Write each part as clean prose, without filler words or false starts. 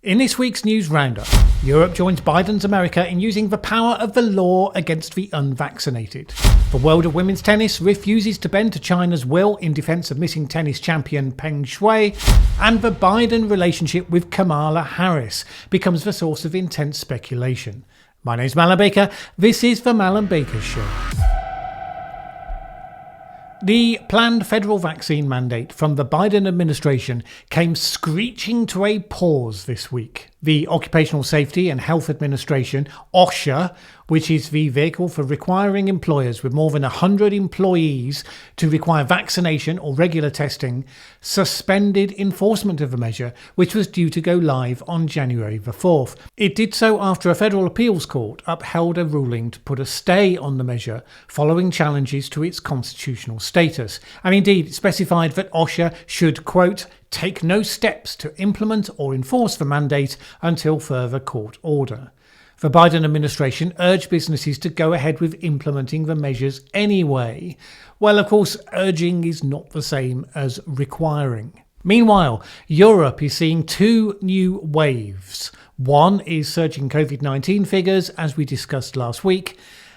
In this week's news roundup, Europe joins Biden's America in using the power of the law against the unvaccinated. The world of women's tennis refuses to bend to China's will in defence of missing tennis champion Peng Shuai, and the Biden relationship with Kamala Harris becomes the source of intense speculation. My name's Mallen Baker, this is the Mallen Baker Show. The planned federal vaccine mandate from the Biden administration came screeching to a pause this week. The Occupational Safety and Health Administration, OSHA, which is the vehicle for requiring employers with more than 100 employees to require vaccination or regular testing, suspended enforcement of the measure, which was due to go live on January the 4th. It did so after a federal appeals court upheld a ruling to put a stay on the measure following challenges to its constitutional status, and indeed specified that OSHA should, quote, take no steps to implement or enforce the mandate until further court order. The Biden administration urged businesses to go ahead with implementing the measures anyway. Well, of course, urging is not the same as requiring. Meanwhile, Europe is seeing two new waves. One is surging COVID-19 figures, as we discussed last week,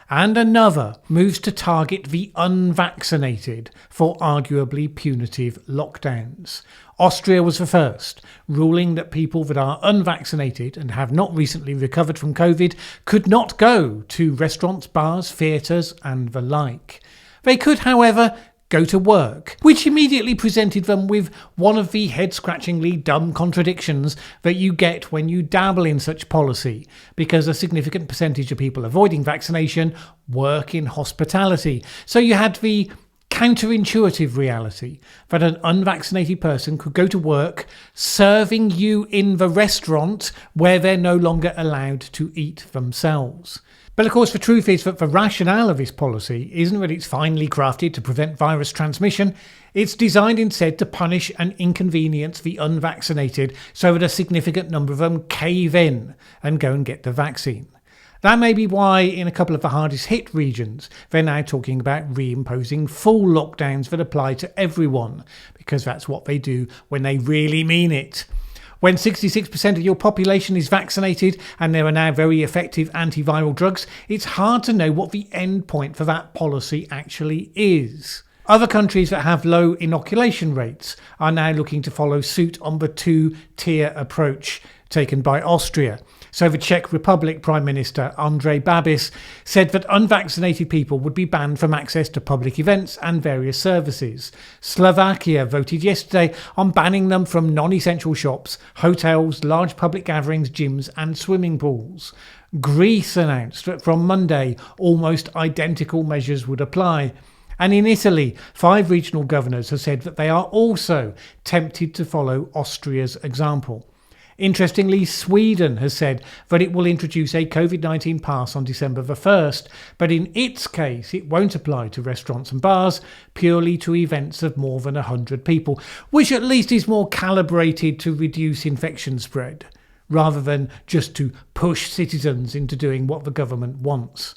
and another moves to target the unvaccinated for arguably punitive lockdowns. Austria was the first, ruling that people that are unvaccinated and have not recently recovered from COVID could not go to restaurants, bars, theatres and the like. They could, however, go to work, which immediately presented them with one of the head-scratchingly dumb contradictions that you get when you dabble in such policy, because a significant percentage of people avoiding vaccination work in hospitality. So you had the counterintuitive reality that an unvaccinated person could go to work serving you in the restaurant where they're no longer allowed to eat themselves. But of course, the truth is that the rationale of this policy isn't that it's finely crafted to prevent virus transmission. It's designed instead to punish and inconvenience the unvaccinated so that a significant number of them cave in and go and get the vaccine. That may be why in a couple of the hardest hit regions, they're now talking about reimposing full lockdowns that apply to everyone, because that's what they do when they really mean it. When 66% of your population is vaccinated and there are now very effective antiviral drugs, it's hard to know what the end point for that policy actually is. Other countries that have low inoculation rates are now looking to follow suit on the two-tier approach taken by Austria. So the Czech Republic Prime Minister Andrej Babiš said that unvaccinated people would be banned from access to public events and various services. Slovakia voted yesterday on banning them from non-essential shops, hotels, large public gatherings, gyms and swimming pools. Greece announced that from Monday almost identical measures would apply. And in Italy, 5 regional governors have said that they are also tempted to follow Austria's example. Interestingly, Sweden has said that it will introduce a COVID-19 pass on December the 1st, but in its case it won't apply to restaurants and bars, purely to events of more than 100 people, which at least is more calibrated to reduce infection spread, rather than just to push citizens into doing what the government wants.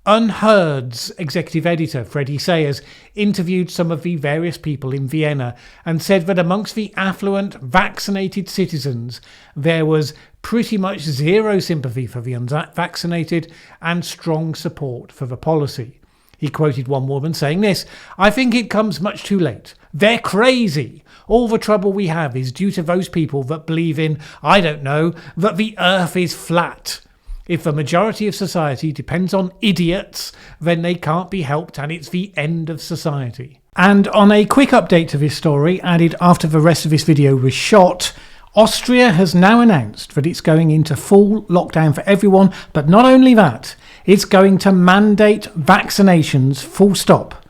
Unheard's executive editor, Freddie Sayers, interviewed some of the various people in Vienna and said that amongst the affluent, vaccinated citizens, there was pretty much zero sympathy for the unvaccinated and strong support for the policy. He quoted one woman saying this, "I think it comes much too late. They're crazy. All the trouble we have is due to those people that believe in, I don't know, that the earth is flat. If the majority of society depends on idiots, then they can't be helped and it's the end of society." And on a quick update to this story, added after the rest of this video was shot, Austria has now announced that it's going into full lockdown for everyone, but not only that, it's going to mandate vaccinations full stop.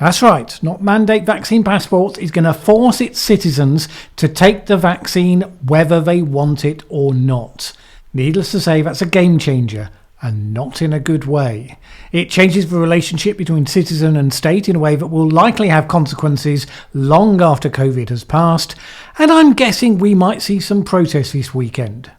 That's right, not mandate vaccine passports, it's going to force its citizens to take the vaccine whether they want it or not. Needless to say, that's a game changer, and not in a good way. It changes the relationship between citizen and state in a way that will likely have consequences long after COVID has passed, and I'm guessing we might see some protests this weekend.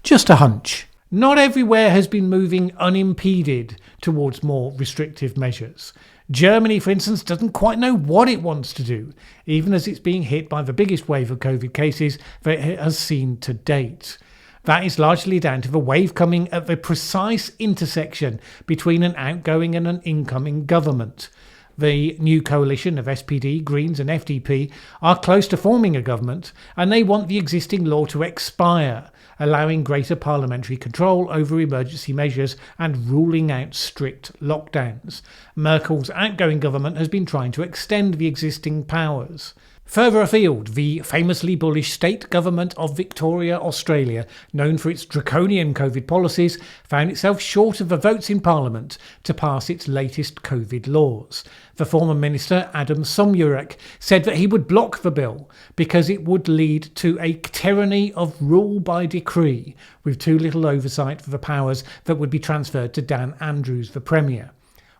Just a hunch. Not everywhere has been moving unimpeded towards more restrictive measures. Germany, for instance, doesn't quite know what it wants to do, even as it's being hit by the biggest wave of COVID cases that it has seen to date. That is largely down to the wave coming at the precise intersection between an outgoing and an incoming government. The new coalition of SPD, Greens and FDP are close to forming a government, and they want the existing law to expire, allowing greater parliamentary control over emergency measures and ruling out strict lockdowns. Merkel's outgoing government has been trying to extend the existing powers. Further afield, the famously bullish state government of Victoria, Australia, known for its draconian COVID policies, found itself short of the votes in Parliament to pass its latest COVID laws. The former minister, Adam Somyurek, said that he would block the bill because it would lead to a tyranny of rule by decree, with too little oversight for the powers that would be transferred to Dan Andrews, the Premier.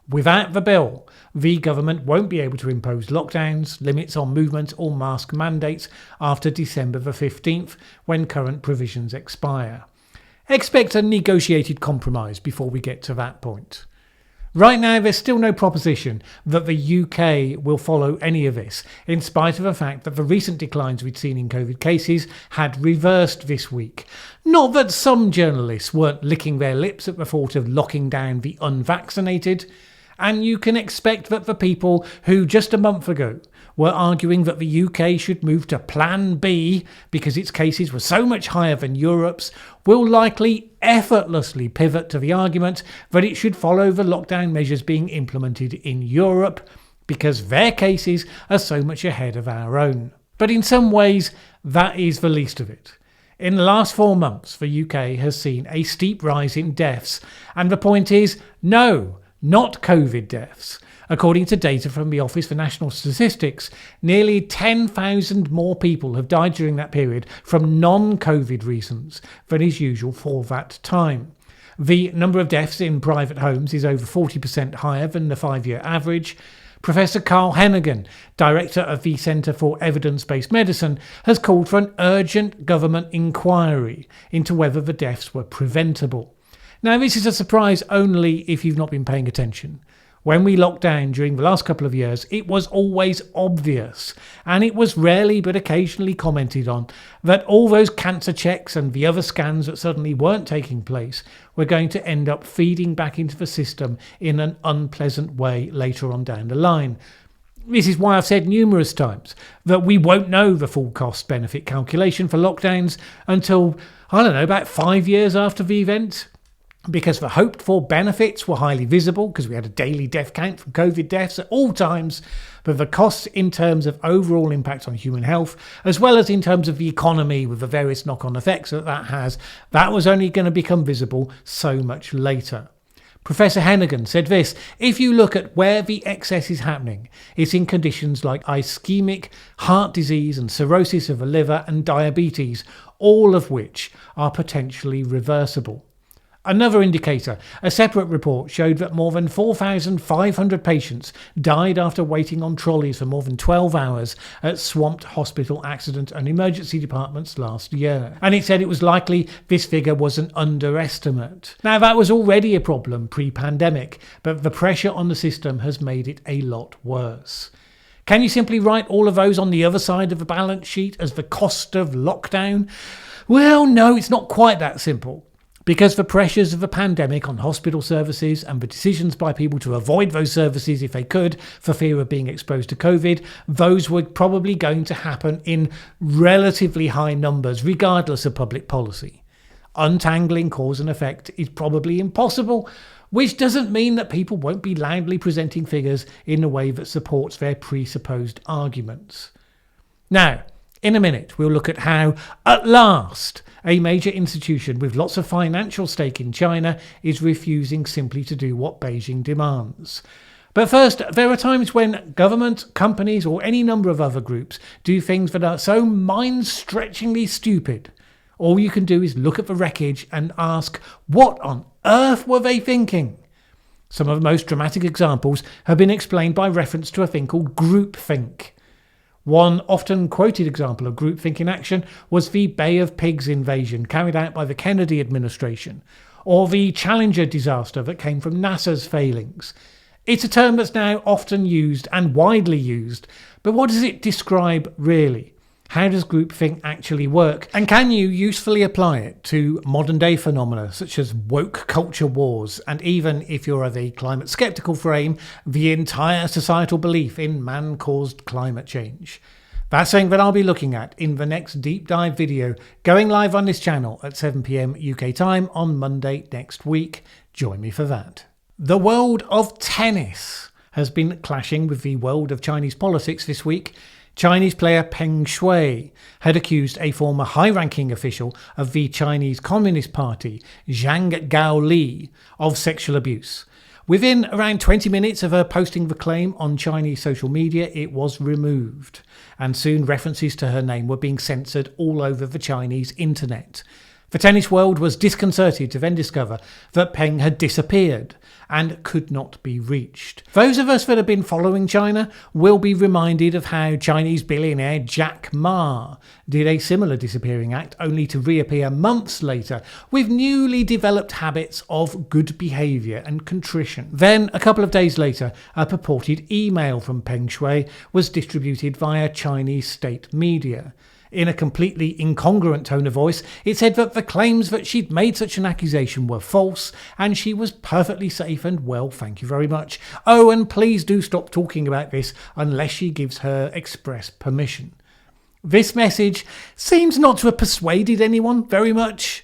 Without the bill, the government won't be able to impose lockdowns, limits on movement or mask mandates after December the 15th, when current provisions expire. Expect a negotiated compromise before we get to that point. Right now, there's still no proposition that the UK will follow any of this, in spite of the fact that the recent declines we'd seen in COVID cases had reversed this week. Not that some journalists weren't licking their lips at the thought of locking down the unvaccinated, and you can expect that the people who just a month ago were arguing that the UK should move to Plan B because its cases were so much higher than Europe's will likely effortlessly pivot to the argument that it should follow the lockdown measures being implemented in Europe because their cases are so much ahead of our own. But in some ways, that is the least of it. In the last 4 months, the UK has seen a steep rise in deaths, and the point is, no, not COVID deaths. According to data from the Office for National Statistics, nearly 10,000 more people have died during that period from non-COVID reasons than is usual for that time. The number of deaths in private homes is over 40% higher than the 5-year average. Professor Carl Hennigan, director of the Centre for Evidence-Based Medicine, has called for an urgent government inquiry into whether the deaths were preventable. Now, this is a surprise only if you've not been paying attention. When we locked down during the last couple of years, it was always obvious, and it was rarely but occasionally commented on, that all those cancer checks and the other scans that suddenly weren't taking place were going to end up feeding back into the system in an unpleasant way later on down the line. This is why I've said numerous times that we won't know the full cost-benefit calculation for lockdowns until, about 5 years after the event. Because the hoped-for benefits were highly visible, because we had a daily death count from COVID deaths at all times, but the costs in terms of overall impact on human health, as well as in terms of the economy with the various knock-on effects that has, that was only going to become visible so much later. Professor Hennigan said this: if you look at where the excess is happening, it's in conditions like ischemic heart disease and cirrhosis of the liver and diabetes, all of which are potentially reversible. Another indicator, a separate report, showed that more than 4,500 patients died after waiting on trolleys for more than 12 hours at swamped hospital accident and emergency departments last year. And it said it was likely this figure was an underestimate. Now, that was already a problem pre-pandemic, but the pressure on the system has made it a lot worse. Can you simply write all of those on the other side of the balance sheet as the cost of lockdown? Well, no, it's not quite that simple. Because the pressures of the pandemic on hospital services and the decisions by people to avoid those services if they could for fear of being exposed to COVID, those were probably going to happen in relatively high numbers regardless of public policy. Untangling cause and effect is probably impossible, which doesn't mean that people won't be loudly presenting figures in a way that supports their presupposed arguments. Now, in a minute, we'll look at how, at last, a major institution with lots of financial stake in China is refusing simply to do what Beijing demands. But first, there are times when government, companies, or any number of other groups do things that are so mind-stretchingly stupid. All you can do is look at the wreckage and ask, what on earth were they thinking? Some of the most dramatic examples have been explained by reference to a thing called groupthink. One often quoted example of groupthink in action was the Bay of Pigs invasion carried out by the Kennedy administration, or the Challenger disaster that came from NASA's failings. It's a term that's now often used and widely used, but what does it describe really? How does groupthink actually work? And can you usefully apply it to modern day phenomena such as woke culture wars, and even, if you're of the climate skeptical frame, the entire societal belief in man-caused climate change? That's something that I'll be looking at in the next deep dive video, going live on this channel at 7 PM UK time on Monday next week. Join me for that. The world of tennis has been clashing with the world of Chinese politics this week. Chinese player Peng Shuai had accused a former high-ranking official of the Chinese Communist Party, Zhang Gaoli, of sexual abuse. Within around 20 minutes of her posting the claim on Chinese social media, it was removed, and soon references to her name were being censored all over the Chinese internet. The tennis world was disconcerted to then discover that Peng had disappeared and could not be reached. Those of us that have been following China will be reminded of how Chinese billionaire Jack Ma did a similar disappearing act, only to reappear months later with newly developed habits of good behaviour and contrition. Then, a couple of days later, a purported email from Peng Shuai was distributed via Chinese state media. In a completely incongruent tone of voice, it said that the claims that she'd made such an accusation were false and she was perfectly safe and well, thank you very much. Oh, and please do stop talking about this unless she gives her express permission. This message seems not to have persuaded anyone very much.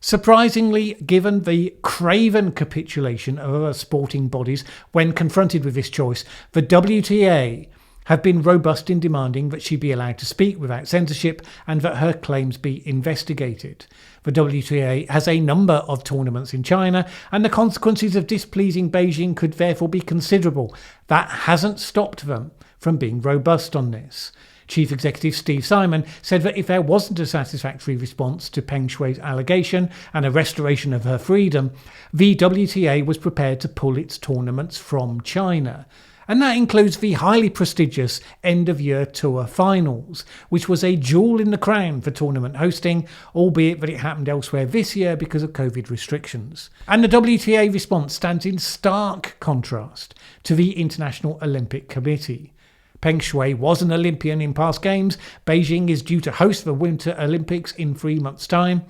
Surprisingly, given the craven capitulation of other sporting bodies when confronted with this choice, the WTA have been robust in demanding that she be allowed to speak without censorship and that her claims be investigated. The WTA has a number of tournaments in China, and the consequences of displeasing Beijing could therefore be considerable. That hasn't stopped them from being robust on this. Chief Executive Steve Simon said that if there wasn't a satisfactory response to Peng Shuai's allegation and a restoration of her freedom, the WTA was prepared to pull its tournaments from China. And that includes the highly prestigious end-of-year tour finals, which was a jewel in the crown for tournament hosting, albeit that it happened elsewhere this year because of COVID restrictions. And the WTA response stands in stark contrast to the International Olympic Committee. Peng Shuai was an Olympian in past games. Beijing is due to host the Winter Olympics in 3 months' time.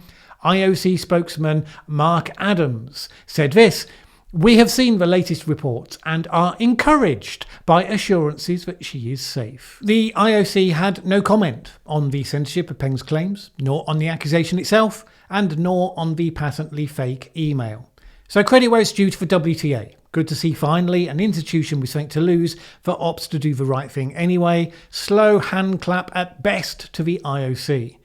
IOC spokesman Mark Adams said this: "We have seen the latest reports and are encouraged by assurances that she is safe." The IOC had no comment on the censorship of Peng's claims, nor on the accusation itself, and nor on the patently fake email. So credit where it's due to the WTA. Good to see finally an institution with something to lose that opts to do the right thing anyway. Slow hand clap at best to the IOC.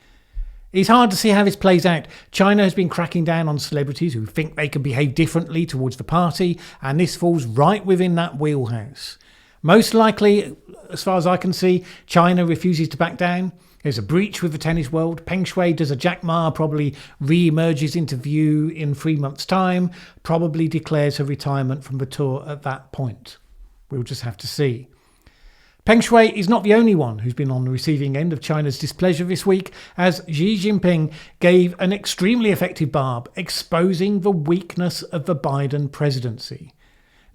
It's hard to see how this plays out. China has been cracking down on celebrities who think they can behave differently towards the party, and this falls right within that wheelhouse. Most likely, as far as I can see, China refuses to back down. There's a breach with the tennis world. Peng Shuai does a Jack Ma, probably re-emerges into view in 3 months' time, probably declares her retirement from the tour at that point. We'll just have to see. Peng Shuai is not the only one who's been on the receiving end of China's displeasure this week, as Xi Jinping gave an extremely effective barb exposing the weakness of the Biden presidency.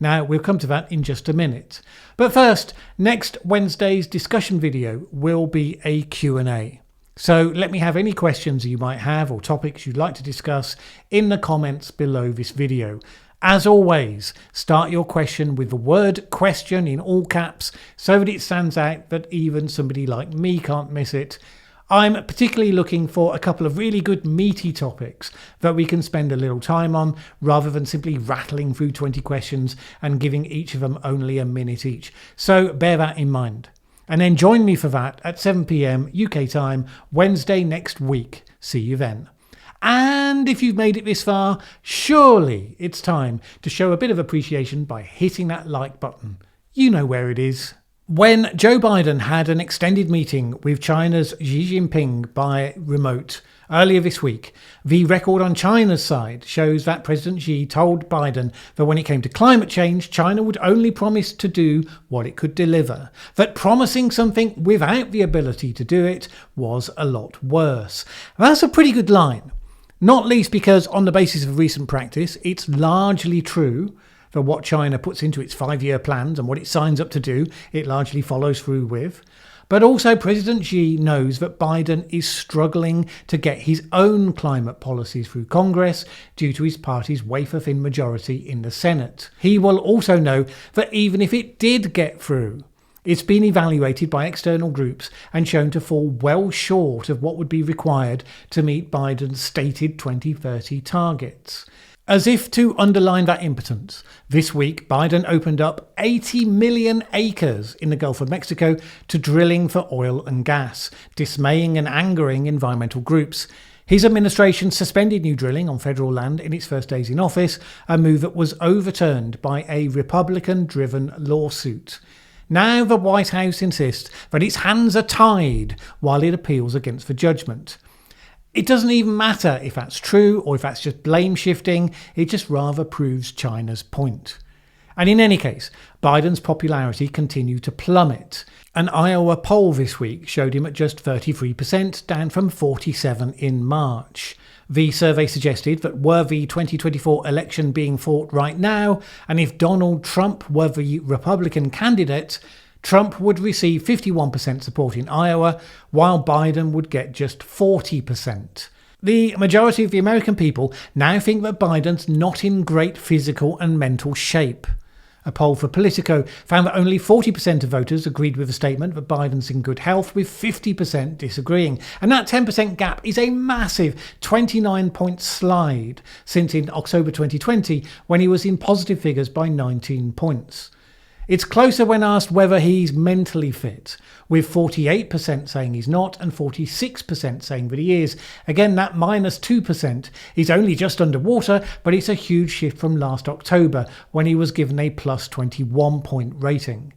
Now, we'll come to that in just a minute. But first, next Wednesday's discussion video will be a Q&A. So let me have any questions you might have or topics you'd like to discuss in the comments below this video. As always, start your question with the word question in all caps so that it stands out that even somebody like me can't miss it. I'm particularly looking for a couple of really good meaty topics that we can spend a little time on rather than simply rattling through 20 questions and giving each of them only a minute each. So bear that in mind. And then join me for that at 7 PM UK time, Wednesday next week. See you then. And if you've made it this far, surely it's time to show a bit of appreciation by hitting that like button. You know where it is. When Joe Biden had an extended meeting with China's Xi Jinping by remote earlier this week, the record on China's side shows that President Xi told Biden that when it came to climate change, China would only promise to do what it could deliver. That promising something without the ability to do it was a lot worse. That's a pretty good line. Not least because, on the basis of recent practice, it's largely true For what China puts into its 5-year plans and what it signs up to do, it largely follows through with. But also President Xi knows that Biden is struggling to get his own climate policies through Congress due to his party's wafer-thin majority in the Senate. He will also know that even if it did get through, it's been evaluated by external groups and shown to fall well short of what would be required to meet Biden's stated 2030 targets. As if to underline that impotence, this week Biden opened up 80 million acres in the Gulf of Mexico to drilling for oil and gas, dismaying and angering environmental groups. His administration suspended new drilling on federal land in its first days in office, a move that was overturned by a Republican-driven lawsuit. Now the White House insists that its hands are tied while it appeals against the judgment. It doesn't even matter if that's true or if that's just blame shifting, it just rather proves China's point. And in any case, Biden's popularity continued to plummet. An Iowa poll this week showed him at just 33%, down from 47% in March. The survey suggested that were the 2024 election being fought right now, and if Donald Trump were the Republican candidate, Trump would receive 51% support in Iowa, while Biden would get just 40%. The majority of the American people now think that Biden's not in great physical and mental shape. A poll for Politico found that only 40% of voters agreed with the statement that Biden's in good health, with 50% disagreeing. And that 10% gap is a massive 29-point slide since in October 2020, when he was in positive figures by 19 points. It's closer when asked whether he's mentally fit, with 48% saying he's not and 46% saying that he is. Again, that minus 2% is only just underwater, but it's a huge shift from last October, when he was given a plus 21-point rating.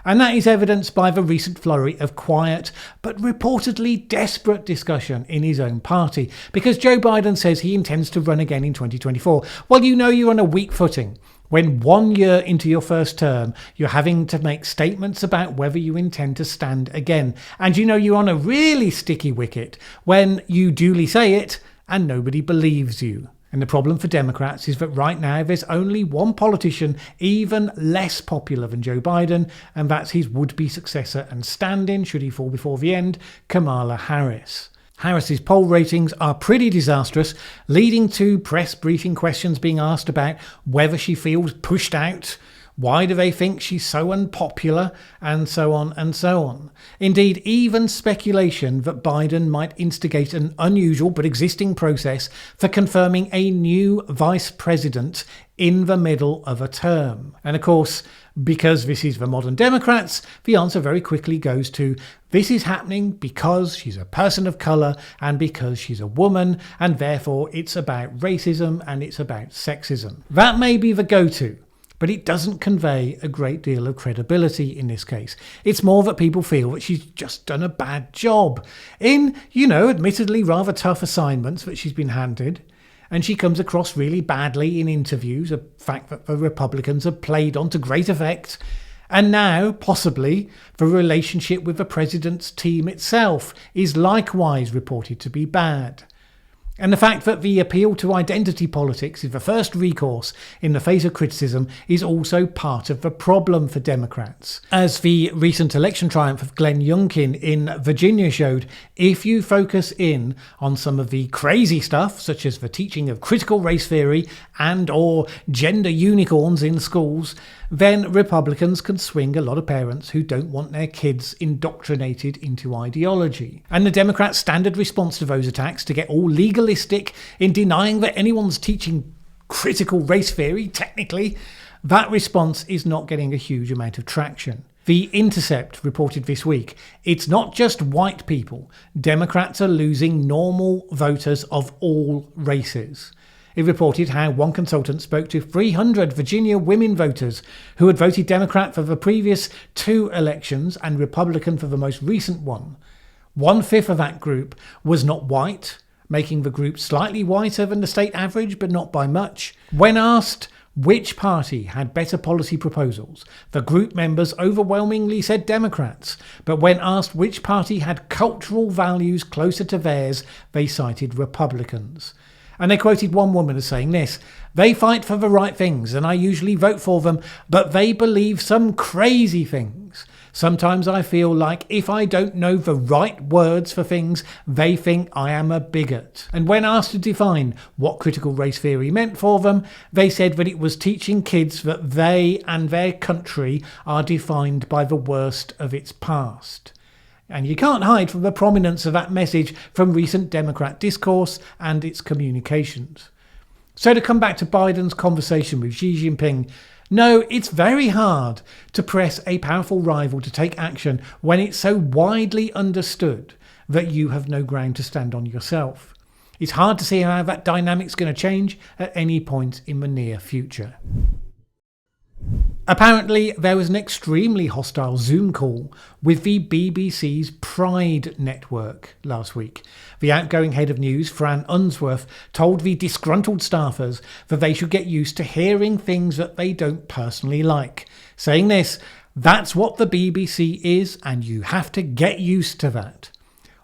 And that is evidenced by the recent flurry of quiet, but reportedly desperate discussion in his own party, because Joe Biden says he intends to run again in 2024. Well, you know you're on a weak footing when 1 year into your first term, you're having to make statements about whether you intend to stand again. And you know you're on a really sticky wicket when you duly say it and nobody believes you. And the problem for Democrats is that right now there's only one politician even less popular than Joe Biden, and that's his would-be successor and stand-in, should he fall before the end, Kamala Harris. Harris's poll ratings are pretty disastrous, leading to press briefing questions being asked about whether she feels pushed out, why do they think she's so unpopular, and so on and so on. Indeed, even speculation that Biden might instigate an unusual but existing process for confirming a new vice president in the middle of a term. And of course, because this is the modern Democrats, the answer very quickly goes to this is happening because she's a person of colour and because she's a woman, and therefore it's about racism and it's about sexism. That may be the go-to, but it doesn't convey a great deal of credibility in this case. It's more that people feel that she's just done a bad job in, admittedly rather tough assignments that she's been handed. And she comes across really badly in interviews, a fact that the Republicans have played on to great effect. And now, possibly, the relationship with the president's team itself is likewise reported to be bad. And the fact that the appeal to identity politics is the first recourse in the face of criticism is also part of the problem for Democrats. As the recent election triumph of Glenn Youngkin in Virginia showed, if you focus in on some of the crazy stuff, such as the teaching of critical race theory and or gender unicorns in schools, then Republicans can swing a lot of parents who don't want their kids indoctrinated into ideology. And the Democrats' standard response to those attacks, to get all legalistic in denying that anyone's teaching critical race theory, technically, that response is not getting a huge amount of traction. The Intercept reported this week, it's not just white people. Democrats are losing normal voters of all races. It reported how one consultant spoke to 300 Virginia women voters who had voted Democrat for the previous 2 elections and Republican for the most recent one. 1/5 of that group was not white, making the group slightly whiter than the state average, but not by much. When asked which party had better policy proposals, the group members overwhelmingly said Democrats, but when asked which party had cultural values closer to theirs, they cited Republicans. And they quoted one woman as saying this: "They fight for the right things and I usually vote for them, but they believe some crazy things. Sometimes I feel like if I don't know the right words for things, they think I am a bigot." And when asked to define what critical race theory meant for them, they said that it was teaching kids that they and their country are defined by the worst of its past. And you can't hide from the prominence of that message from recent Democrat discourse and its communications. So to come back to Biden's conversation with Xi Jinping, no, it's very hard to press a powerful rival to take action when it's so widely understood that you have no ground to stand on yourself. It's hard to see how that dynamic's going to change at any point in the near future. Apparently, there was an extremely hostile Zoom call with the BBC's Pride network last week. The outgoing head of news, Fran Unsworth, told the disgruntled staffers that they should get used to hearing things that they don't personally like, saying this: "That's what the BBC is, and you have to get used to that."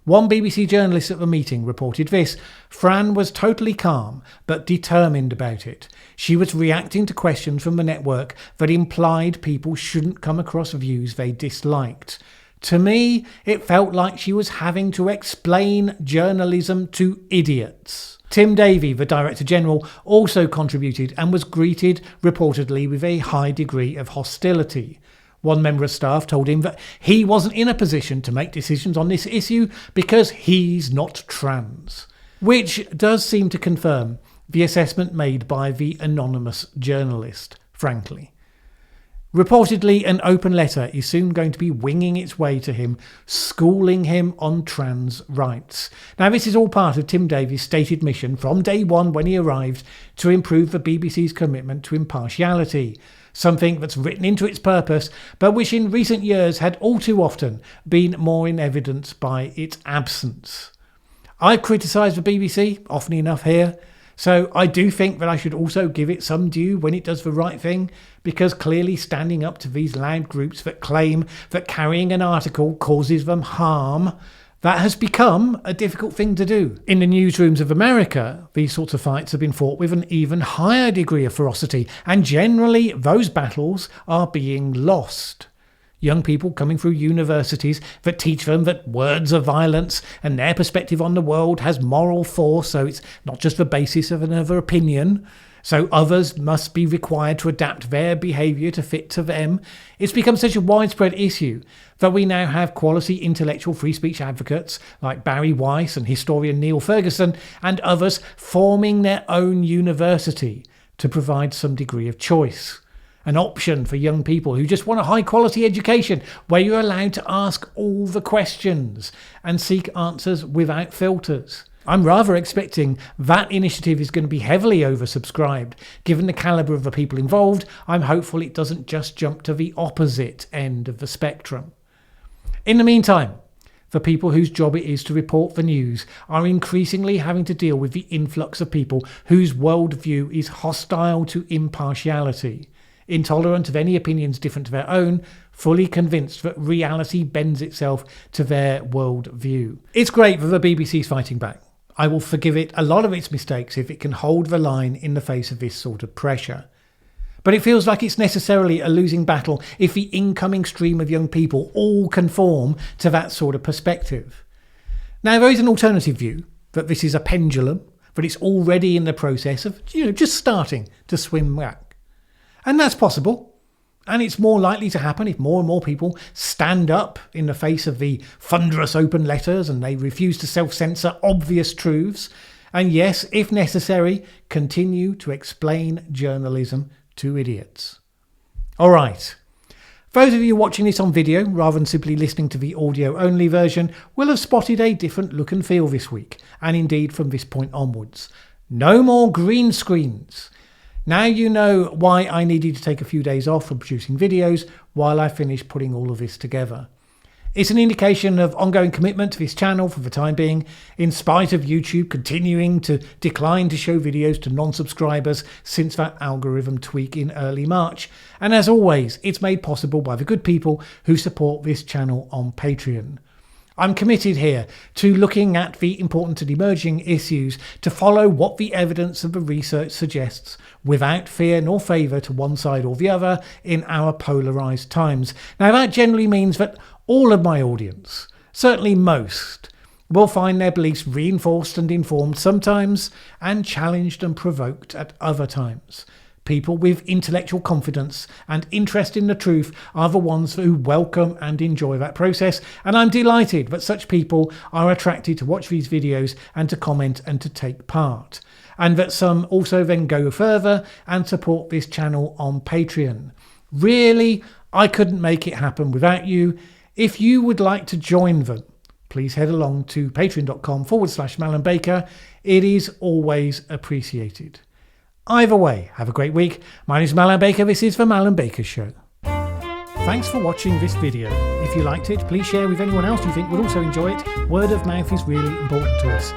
One BBC journalist at the meeting reported this: "Fran was totally calm but determined about it. She was reacting to questions from the network that implied people shouldn't come across views they disliked. To me, it felt like she was having to explain journalism to idiots." Tim Davie, the Director General, also contributed and was greeted reportedly with a high degree of hostility. One member of staff told him that he wasn't in a position to make decisions on this issue because he's not trans, which does seem to confirm the assessment made by the anonymous journalist, frankly. Reportedly, an open letter is soon going to be winging its way to him, schooling him on trans rights. Now, this is all part of Tim Davie's stated mission from day one when he arrived to improve the BBC's commitment to impartiality, something that's written into its purpose, but which in recent years had all too often been more in evidence by its absence. I've criticised the BBC often enough here, so I do think that I should also give it some due when it does the right thing, because clearly standing up to these loud groups that claim that carrying an article causes them harm, that has become a difficult thing to do. In the newsrooms of America, these sorts of fights have been fought with an even higher degree of ferocity, and generally those battles are being lost. Young people coming through universities that teach them that words are violence and their perspective on the world has moral force, so it's not just the basis of another opinion. So others must be required to adapt their behaviour to fit to them. It's become such a widespread issue that we now have quality intellectual free speech advocates like Barry Weiss and historian Neil Ferguson and others forming their own university to provide some degree of choice. An option for young people who just want a high quality education where you're allowed to ask all the questions and seek answers without filters. I'm rather expecting that initiative is going to be heavily oversubscribed. Given the calibre of the people involved, I'm hopeful it doesn't just jump to the opposite end of the spectrum. In the meantime, the people whose job it is to report the news are increasingly having to deal with the influx of people whose worldview is hostile to impartiality, intolerant of any opinions different to their own, fully convinced that reality bends itself to their worldview. It's great that the BBC's fighting back. I will forgive it a lot of its mistakes if it can hold the line in the face of this sort of pressure. But it feels like it's necessarily a losing battle if the incoming stream of young people all conform to that sort of perspective. Now, there is an alternative view that this is a pendulum, that it's already in the process of, just starting to swim back. And that's possible. And it's more likely to happen if more and more people stand up in the face of the thunderous open letters and they refuse to self-censor obvious truths. And yes, if necessary, continue to explain journalism to idiots. All right. Those of you watching this on video, rather than simply listening to the audio-only version, will have spotted a different look and feel this week, and indeed from this point onwards. No more green screens. Now you know why I needed to take a few days off from producing videos while I finish putting all of this together. It's an indication of ongoing commitment to this channel for the time being, in spite of YouTube continuing to decline to show videos to non-subscribers since that algorithm tweak in early March. And as always, it's made possible by the good people who support this channel on Patreon. I'm committed here to looking at the important and emerging issues to follow what the evidence of the research suggests without fear nor favour to one side or the other in our polarised times. Now that generally means that all of my audience, certainly most, will find their beliefs reinforced and informed sometimes and challenged and provoked at other times. People with intellectual confidence and interest in the truth are the ones who welcome and enjoy that process, and I'm delighted that such people are attracted to watch these videos and to comment and to take part, and that some also then go further and support this channel on Patreon. Really, I couldn't make it happen without you. If you would like to join them, please head along to patreon.com/Mallen Baker. It is always appreciated. Either way, have a great week. My name is Mallen Baker. This is the Mallen Baker Show. Thanks for watching this video. If you liked it, please share with anyone else you think would also enjoy it. Word of mouth is really important to us.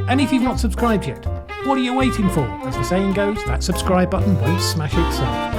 And if you've not subscribed yet, what are you waiting for? As the saying goes, that subscribe button won't smash itself.